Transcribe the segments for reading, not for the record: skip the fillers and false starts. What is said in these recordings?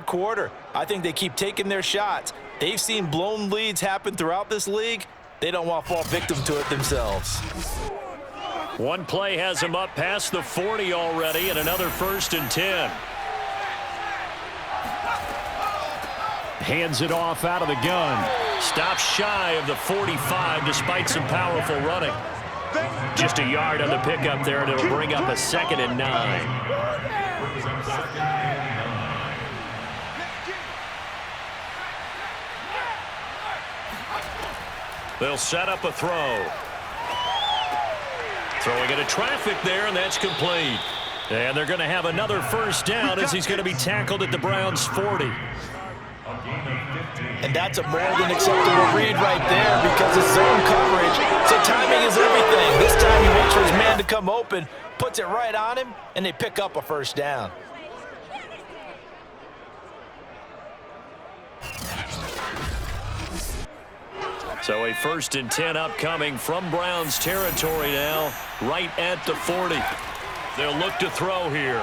third quarter. I think they keep taking their shots. They've seen blown leads happen throughout this league. They don't want to fall victim to it themselves. One play has him up past the 40 already, and another 1st and 10. Hands it off out of the gun. Stops shy of the 45 despite some powerful running. Just a yard on the pickup there, and it'll bring up a 2nd and 9. They'll set up a throw. Throwing into traffic there, and that's complete. And they're going to have another 1st down as he's going to be tackled at the Browns' 40. And that's a more than acceptable read right there because it's zone coverage. So timing is everything. This time he waits for his man to come open, puts it right on him, and they pick up a 1st down. So a 1st and 10 upcoming from Browns territory now, right at the 40. They'll look to throw here.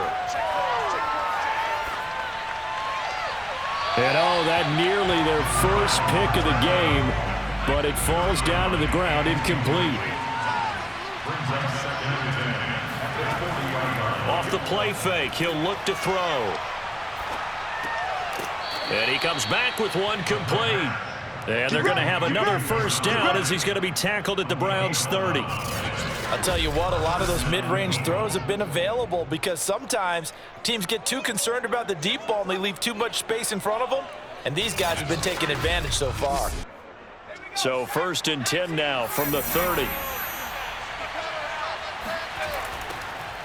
And oh, that nearly their first pick of the game, but it falls down to the ground incomplete. Off the play fake, he'll look to throw. And he comes back with one complete. And they're going to have another 1st down as he's going to be tackled at the Browns' 30. I'll tell you what, a lot of those mid-range throws have been available because sometimes teams get too concerned about the deep ball and they leave too much space in front of them, and these guys have been taking advantage so far. So 1st and 10 now from the 30.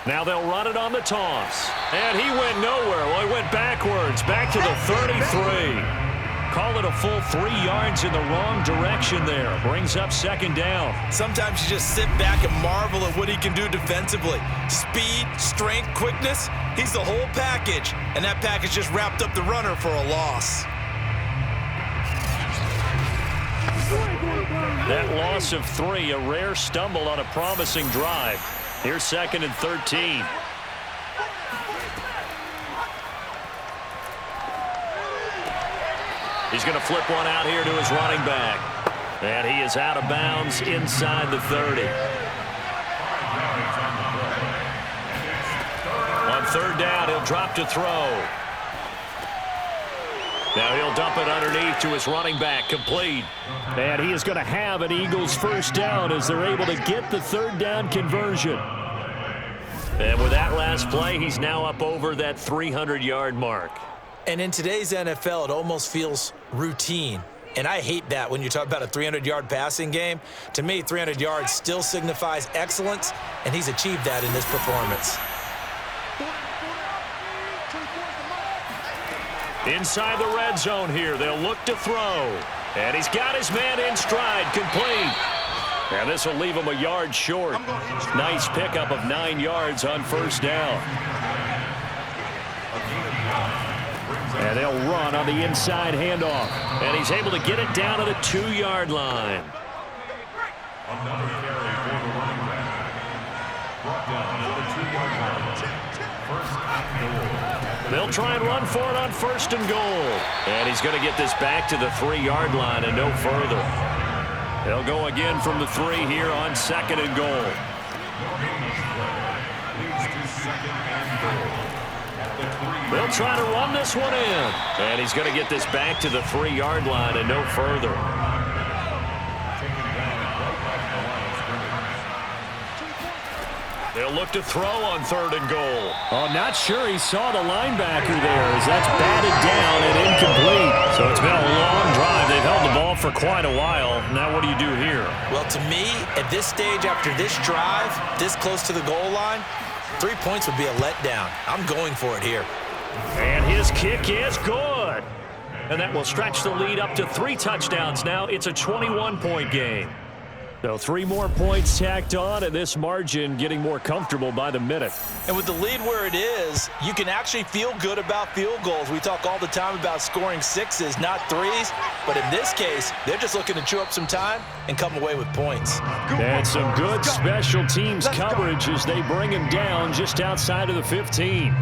Now they'll run it on the toss. And he went nowhere. Well, he went backwards, back to the 33. Call it a full 3 yards in the wrong direction there. Brings up 2nd down. Sometimes you just sit back and marvel at what he can do defensively. Speed, strength, quickness, he's the whole package. And that package just wrapped up the runner for a loss. That loss of 3, a rare stumble on a promising drive. Here's 2nd and 13. He's going to flip one out here to his running back. And he is out of bounds inside the 30. On 3rd down, he'll drop to throw. Now he'll dump it underneath to his running back, complete. And he is going to have an Eagles 1st down as they're able to get the 3rd down conversion. And with that last play, he's now up over that 300-yard mark. And in today's NFL, it almost feels routine. And I hate that when you talk about a 300-yard passing game. To me, 300 yards still signifies excellence, and he's achieved that in this performance. Inside the red zone here, they'll look to throw. And he's got his man in stride, complete. And this will leave him a yard short. Nice pickup of 9 yards on 1st down. And they'll run on the inside handoff. And he's able to get it down to the 2-yard line. Another carry for the running back. Brought down to the 2-yard line. 1st and goal. They'll try and run for it on 1st and goal. And he's going to get this back to the 3-yard line and no further. They'll go again from the 3 here on 2nd and goal. Leads to 2nd and goal. They'll try to run this one in. And he's going to get this back to the 3-yard line and no further. They'll look to throw on 3rd and goal. Oh, not sure he saw the linebacker there as that's batted down and incomplete. So it's been a long drive. They've held the ball for quite a while. Now what do you do here? Well, to me, at this stage after this drive, this close to the goal line, 3 points would be a letdown. I'm going for it here. And his kick is good. And that will stretch the lead up to 3 touchdowns now. It's a 21-point game. So 3 more points tacked on, and this margin getting more comfortable by the minute. And with the lead where it is, you can actually feel good about field goals. We talk all the time about scoring 6s, not 3s. But in this case, they're just looking to chew up some time and come away with points. And some good special teams coverage as they bring him down just outside of the 15.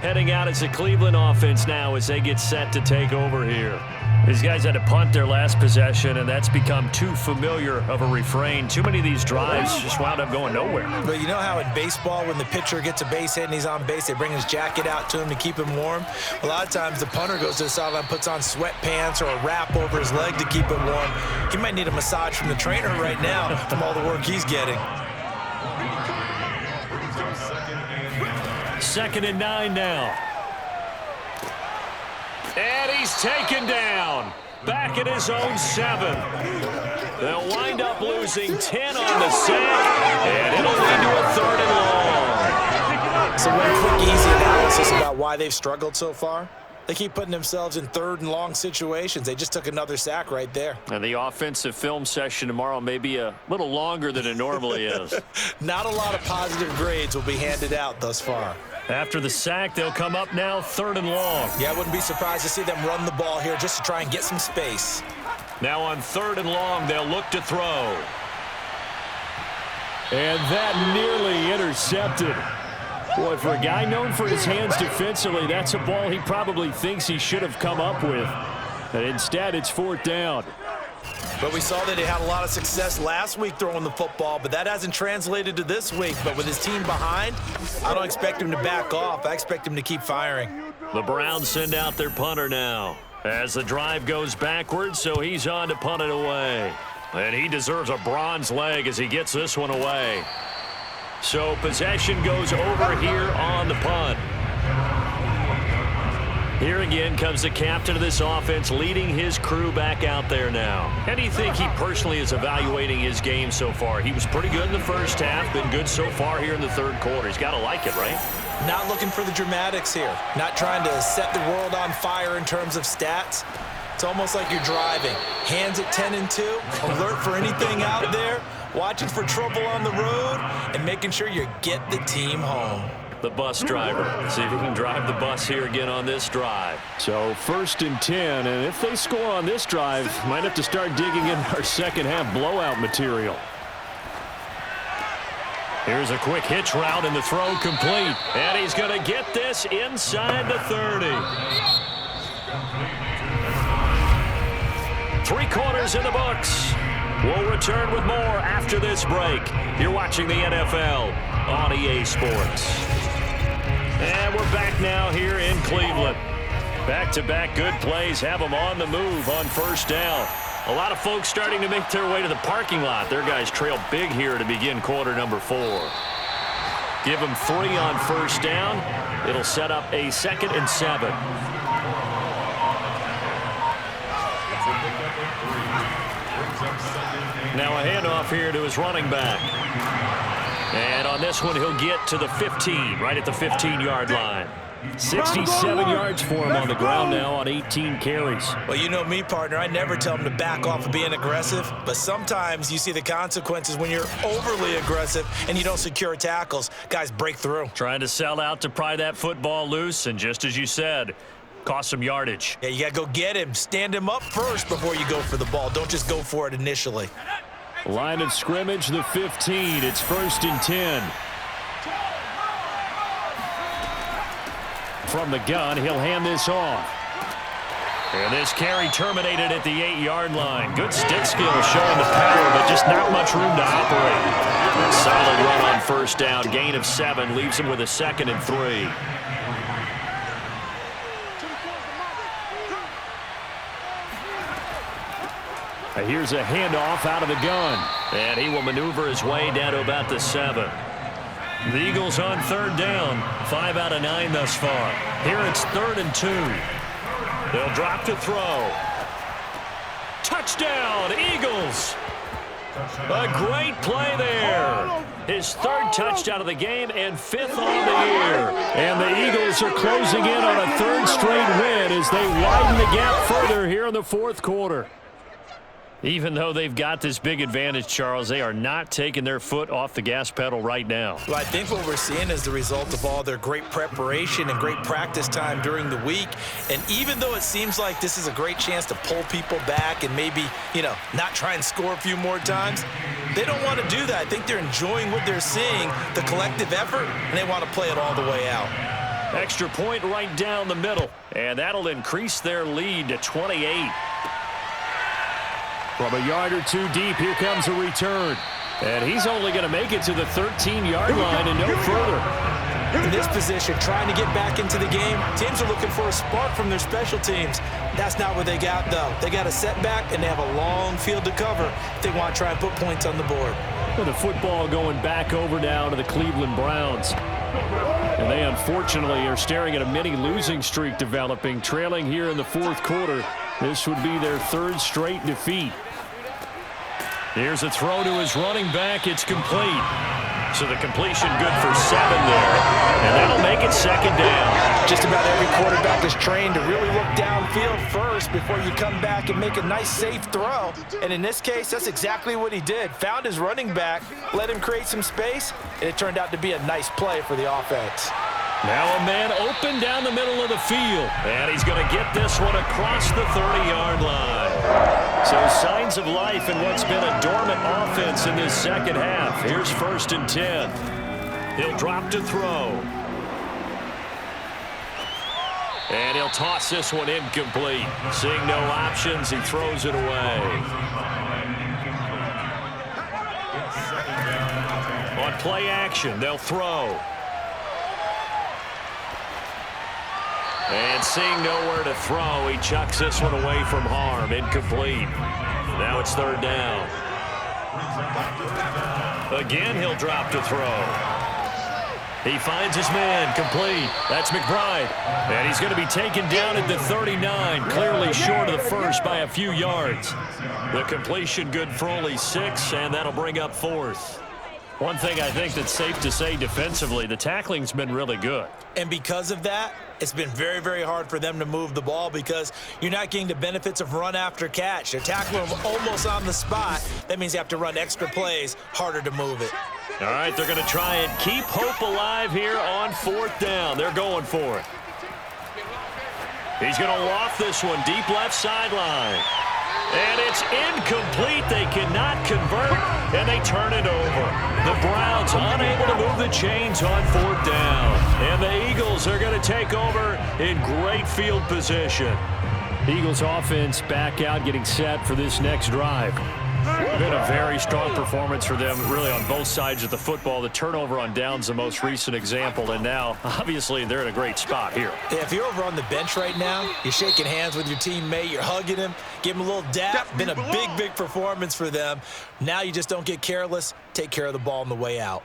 Heading out as the Cleveland offense now as they get set to take over here. These guys had to punt their last possession, and that's become too familiar of a refrain. Too many of these drives just wound up going nowhere. But you know how in baseball, when the pitcher gets a base hit and he's on base, they bring his jacket out to him to keep him warm? A lot of times the punter goes to the sideline, puts on sweatpants or a wrap over his leg to keep it warm. He might need a massage from the trainer right now from all the work he's getting. 2nd and 9 now. And he's taken down. Back at his own 7. They'll wind up losing 10 on the sack, and it'll lead to a 3rd and long. So one quick, easy analysis about why they've struggled so far. They keep putting themselves in 3rd and long situations. They just took another sack right there. And the offensive film session tomorrow may be a little longer than it normally is. Not a lot of positive grades will be handed out thus far. After the sack, they'll come up now 3rd and long. Yeah, I wouldn't be surprised to see them run the ball here just to try and get some space. Now on 3rd and long, they'll look to throw. And that nearly intercepted. Boy, for a guy known for his hands defensively, that's a ball he probably thinks he should have come up with. And instead, it's 4th down. But we saw that he had a lot of success last week throwing the football, but that hasn't translated to this week. But with his team behind, I don't expect him to back off. I expect him to keep firing. The Browns send out their punter now as the drive goes backwards, so he's on to punt it away. And he deserves a bronze leg as he gets this one away. So possession goes over here on the punt. Here again comes the captain of this offense leading his crew back out there now. How do you think he personally is evaluating his game so far? He was pretty good in the first half, been good so far here in the 3rd quarter. He's got to like it, right? Not looking for the dramatics here. Not trying to set the world on fire in terms of stats. It's almost like you're driving. Hands at 10 and 2, alert for anything out there, watching for trouble on the road, and making sure you get the team home. The bus driver. See if he can drive the bus here again on this drive. So 1st and 10, and if they score on this drive, might have to start digging in our second half blowout material. Here's a quick hitch route and the throw complete. And he's going to get this inside the 30. 3 quarters in the books. We'll return with more after this break. You're watching the NFL on EA Sports. And we're back now here in Cleveland. Back-to-back good plays have them on the move on 1st down. A lot of folks starting to make their way to the parking lot. Their guys trail big here to begin quarter number 4. Give them 3 on 1st down. It'll set up a 2nd and 7. Now a handoff here to his running back. And on this one, he'll get to the 15, right at the 15-yard line. 67 yards for him on the ground now on 18 carries. Well, you know me, partner. I never tell him to back off of being aggressive, but sometimes you see the consequences when you're overly aggressive and you don't secure tackles. Guys break through. Trying to sell out to pry that football loose, and just as you said, cost some yardage. Yeah, you got to go get him. Stand him up first before you go for the ball. Don't just go for it initially. Line of scrimmage, the 15. It's 1st and 10. From the gun, he'll hand this off. And this carry terminated at the 8-yard line. Good stick skill showing the power, but just not much room to operate. A solid run on 1st down. Gain of 7 leaves him with a 2nd and 3. Here's a handoff out of the gun. And he will maneuver his way down to about the 7. The Eagles on 3rd down. 5 out of 9 thus far. Here it's 3rd and 2. They'll drop to throw. Touchdown, Eagles. A great play there. His 3rd touchdown of the game and 5th on the year. And the Eagles are closing in on a 3rd straight win as they widen the gap further here in the 4th quarter. Even though they've got this big advantage, Charles, they are not taking their foot off the gas pedal right now. Well, I think what we're seeing is the result of all their great preparation and great practice time during the week. And even though it seems like this is a great chance to pull people back and maybe, not try and score a few more times, they don't want to do that. I think they're enjoying what they're seeing, the collective effort, and they want to play it all the way out. Extra point right down the middle, and that'll increase their lead to 28. From a yard or two deep, here comes a return. And he's only going to make it to the 13-yard line and no further. In this position, trying to get back into the game, teams are looking for a spark from their special teams. That's not what they got, though. They got a setback, and they have a long field to cover if they want to try and put points on the board. Well, the football going back over now to the Cleveland Browns. And they, unfortunately, are staring at a mini losing streak developing, trailing here in the fourth quarter. This would be their third straight defeat. Here's a throw to his running back. It's complete. So the completion good for 7 there. And that'll make it second down. Just about every quarterback is trained to really look downfield first before you come back and make a nice, safe throw. And in this case, that's exactly what he did. Found his running back, let him create some space, and it turned out to be a nice play for the offense. Now a man open down the middle of the field. And he's going to get this one across the 30-yard line. So signs of life in what's been a dormant offense in this second half. Here's 1st and 10. He'll drop to throw. And he'll toss this one incomplete. Seeing no options, he throws it away. On play action, they'll throw. And seeing nowhere to throw, he chucks this one away from harm. Incomplete. Now it's 3rd down. Again, he'll drop to throw. He finds his man. Complete. That's McBride. And he's going to be taken down at the 39, clearly short of the first by a few yards. The completion good for only 6, and that'll bring up 4th. One thing I think that's safe to say defensively, the tackling's been really good. And because of that, it's been very, very hard for them to move the ball because you're not getting the benefits of run after catch. They're tackling them almost on the spot. That means you have to run extra plays, harder to move it. All right, they're going to try and keep hope alive here on 4th down. They're going for it. He's going to loft this one deep left sideline. And it's incomplete. They cannot convert, and they turn it over. The Browns unable to move the chains on 4th down. And the Eagles are going to take over in great field position. Eagles offense back out, getting set for this next drive. Been a very strong performance for them, really, on both sides of the football. The turnover on downs, the most recent example, and now, obviously, they're in a great spot here. Yeah, if you're over on the bench right now, you're shaking hands with your teammate, you're hugging him, give him a little dap. Been a big, big performance for them. Now you just don't get careless. Take care of the ball on the way out.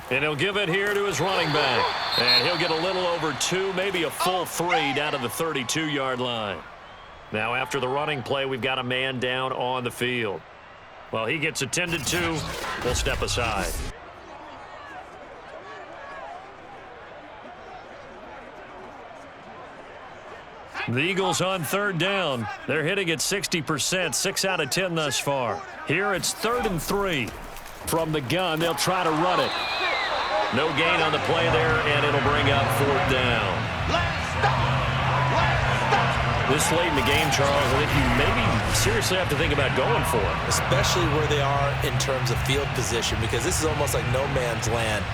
And he'll give it here to his running back. And he'll get a little over 2, maybe a full 3 down to the 32-yard line. Now after the running play, we've got a man down on the field. Well, he gets attended to. We'll step aside. The Eagles on 3rd down. They're hitting at 60%, 6 out of 10 thus far. Here it's 3rd and 3. From the gun, they'll try to run it. No gain on the play there, and it'll bring up 4th down. This late in the game, Charles, I think you maybe seriously have to think about going for it. Especially where they are in terms of field position, because this is almost like no man's land.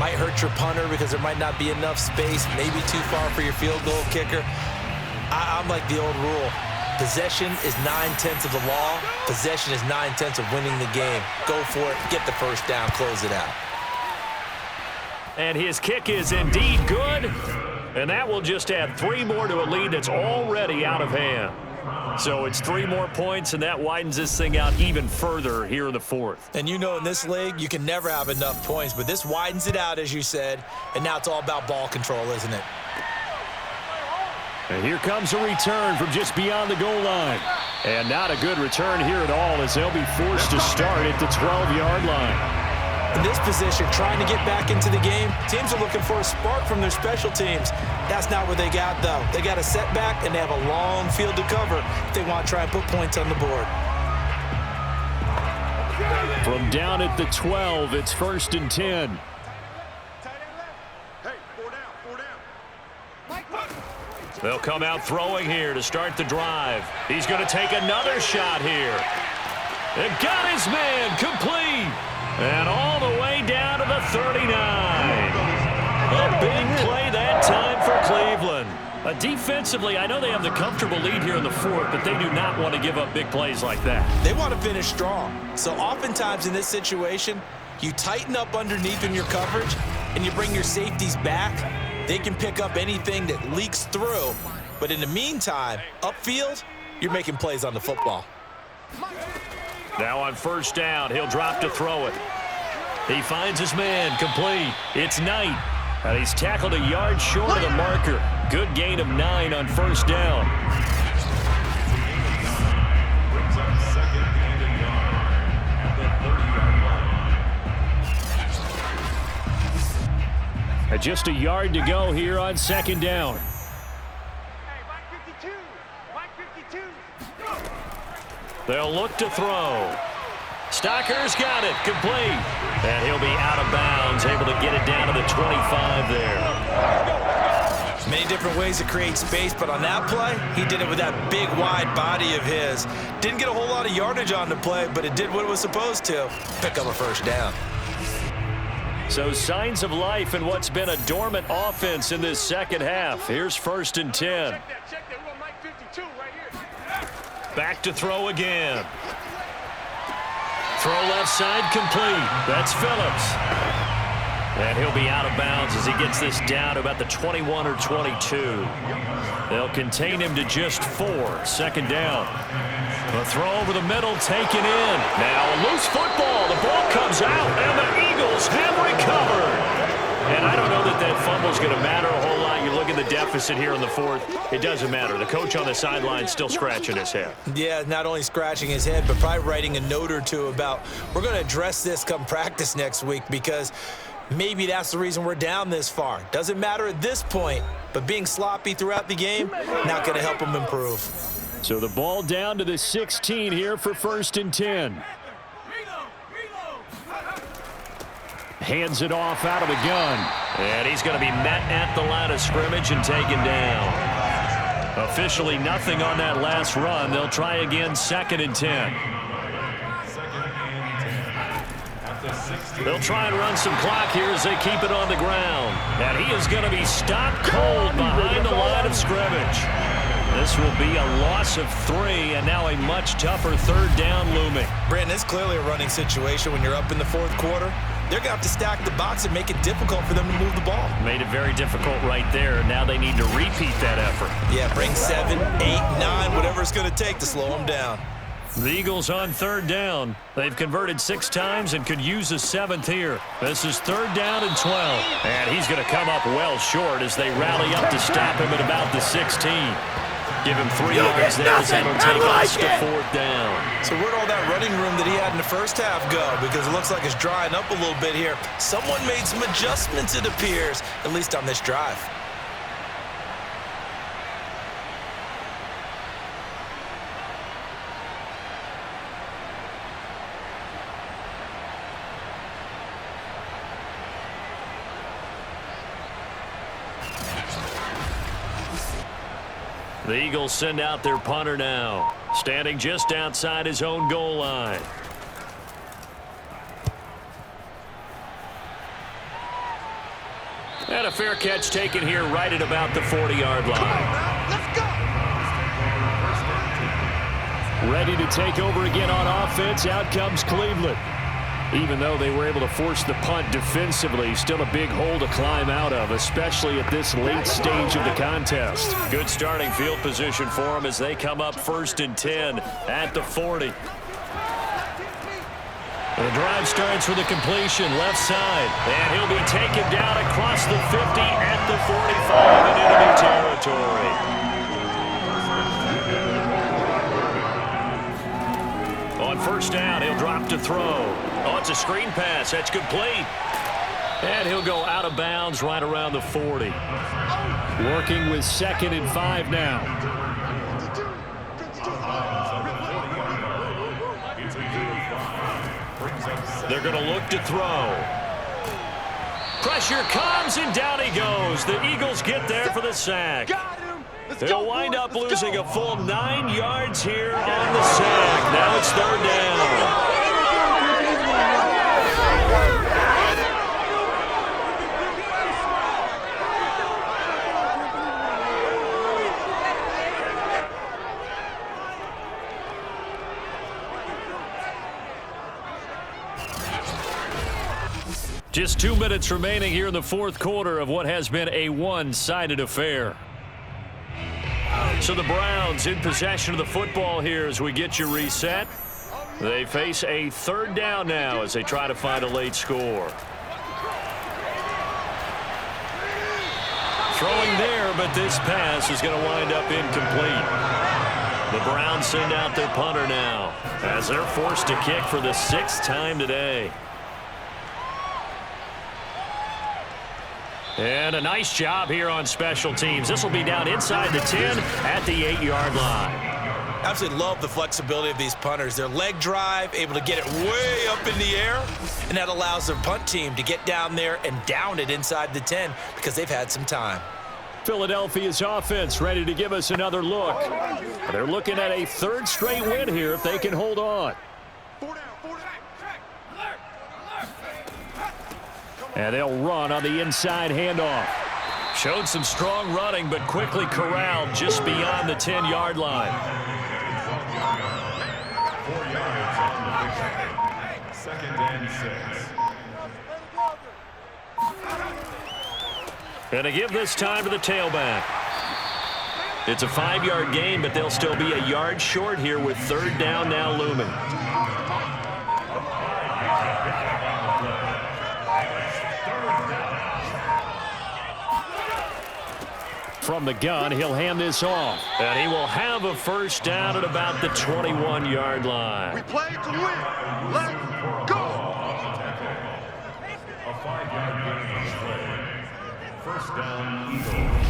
Might hurt your punter because there might not be enough space, maybe too far for your field goal kicker. I'm like the old rule. Possession is 9/10 of the law. Possession is 9/10 of winning the game. Go for it. Get the first down. Close it out. And his kick is indeed good. And that will just add 3 more to a lead that's already out of hand. So it's 3 more points, and that widens this thing out even further here in the 4th. And you know, in this league, you can never have enough points, but this widens it out, as you said, and now it's all about ball control, isn't it? And here comes a return from just beyond the goal line. And not a good return here at all, as they'll be forced to start at the 12-yard line. In this position, trying to get back into the game, teams are looking for a spark from their special teams. That's not what they got, though. They got a setback, and they have a long field to cover if they want to try and put points on the board. From down at the 12, it's 1st and 10. They'll come out throwing here to start the drive. He's going to take another shot here. And got his man complete. And all the way down to the 39. A big play that time for Cleveland. Defensively, I know they have the comfortable lead here in the fourth, but they do not want to give up big plays like that. They want to finish strong. So oftentimes in this situation, you tighten up underneath in your coverage, and you bring your safeties back. They can pick up anything that leaks through. But in the meantime, upfield, you're making plays on the football. Now on first down, he'll drop to throw it. He finds his man, complete. It's Knight. And he's tackled a yard short of the marker. Good gain of 9 on first down. Brings up second and a yard at the 30-yard line. And just a yard to go here on second down. They'll look to throw. Stocker's got it, complete. And he'll be out of bounds, able to get it down to the 25 there. Many different ways to create space, but on that play, he did it with that big, wide body of his. Didn't get a whole lot of yardage on the play, but it did what it was supposed to. Pick up a first down. So signs of life in what's been a dormant offense in this second half. Here's first and 10. Back to throw again. Throw left side complete. That's Phillips. And he'll be out of bounds as he gets this down to about the 21 or 22. They'll contain him to just 4. Second down. The throw over the middle taken in. Now a loose football. The ball comes out, and the Eagles have recovered. And I don't know that that fumble's going to matter a whole lot. You look at the deficit here in the fourth. It doesn't matter. The coach on the sideline still scratching his head. Yeah, not only scratching his head, but probably writing a note or two about we're going to address this come practice next week because maybe that's the reason we're down this far. Doesn't matter at this point, but being sloppy throughout the game, not going to help him improve. So the ball down to the 16 here for first and 10. Hands it off out of the gun. And he's going to be met at the line of scrimmage and taken down. Officially nothing on that last run. They'll try again second and 10. They'll try and run some clock here as they keep it on the ground. And he is going to be stopped cold behind the line of scrimmage. This will be a loss of 3, and now a much tougher third down looming. Brandon, it's clearly a running situation when you're up in the fourth quarter. They're going to have to stack the box and make it difficult for them to move the ball. Made it very difficult right there. Now they need to repeat that effort. Yeah, bring 7, 8, 9, whatever it's going to take to slow them down. The Eagles on third down. They've converted 6 times and could use a 7th here. This is third down and 12. And he's going to come up well short as they rally up to stop him at about the 16. Give him 3 yards there as that'll take us to fourth down. So where'd all that running room that he had in the first half go? Because it looks like it's drying up a little bit here. Someone made some adjustments, it appears, at least on this drive. The Eagles send out their punter now, standing just outside his own goal line. And a fair catch taken here right at about the 40-yard line. Ready to take over again on offense. Out comes Cleveland. Even though they were able to force the punt defensively, still a big hole to climb out of, especially at this late stage of the contest. Good starting field position for them as they come up first and 10 at the 40. The drive starts with a completion left side, and he'll be taken down across the 50 at the 45 in enemy territory. On first down, he'll drop to throw. Oh, it's a screen pass. That's complete. And he'll go out of bounds right around the 40. Working with 2nd and 5 now. They're going to look to throw. Pressure comes, and down he goes. The Eagles get there for the sack. They'll wind up losing a full 9 yards here on the sack. Now it's third down. Just 2 minutes remaining here in the fourth quarter of what has been a one-sided affair. So the Browns in possession of the football here as we get you reset. They face a third down now as they try to find a late score. Throwing there, but this pass is going to wind up incomplete. The Browns send out their punter now as they're forced to kick for the 6th time today. And a nice job here on special teams. This will be down inside the 10 at the 8-yard line. Absolutely love the flexibility of these punters. Their leg drive, able to get it way up in the air, and that allows their punt team to get down there and down it inside the 10 because they've had some time. Philadelphia's offense ready to give us another look. They're looking at a 3rd straight win here if they can hold on. And they'll run on the inside handoff. Showed some strong running, but quickly corralled just beyond the 10-yard line. 4 yards on the pickup. 2nd and 6. And to give this time to the tailback. It's a 5-yard gain, but they'll still be a yard short here with third down now looming. From the gun, he'll hand this off. And he will have a first down at about the 21-yard line. We play to win. Let's go. A 5-yard gain on the play. First down, Eagles.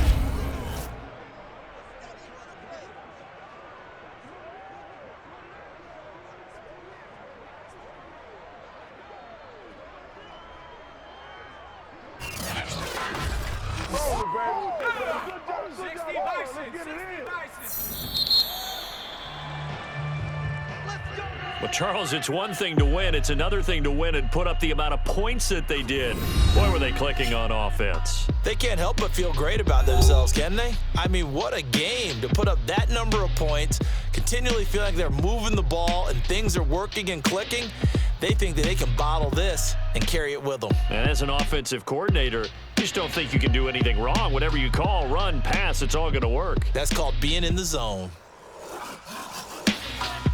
Well, Charles, it's one thing to win. It's another thing to win and put up the amount of points that they did. Boy, were they clicking on offense. They can't help but feel great about themselves, can they? I mean, what a game to put up that number of points, continually feeling like they're moving the ball and things are working and clicking. They think that they can bottle this and carry it with them. And as an offensive coordinator, you just don't think you can do anything wrong. Whatever you call, run, pass, it's all going to work. That's called being in the zone.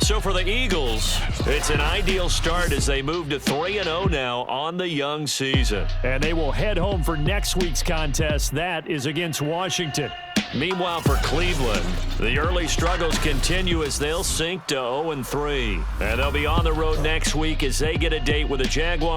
So for the Eagles, it's an ideal start as they move to 3-0 now on the young season. And they will head home for next week's contest. That is against Washington. Meanwhile, for Cleveland, the early struggles continue as they'll sink to 0-3. And they'll be on the road next week as they get a date with the Jaguars.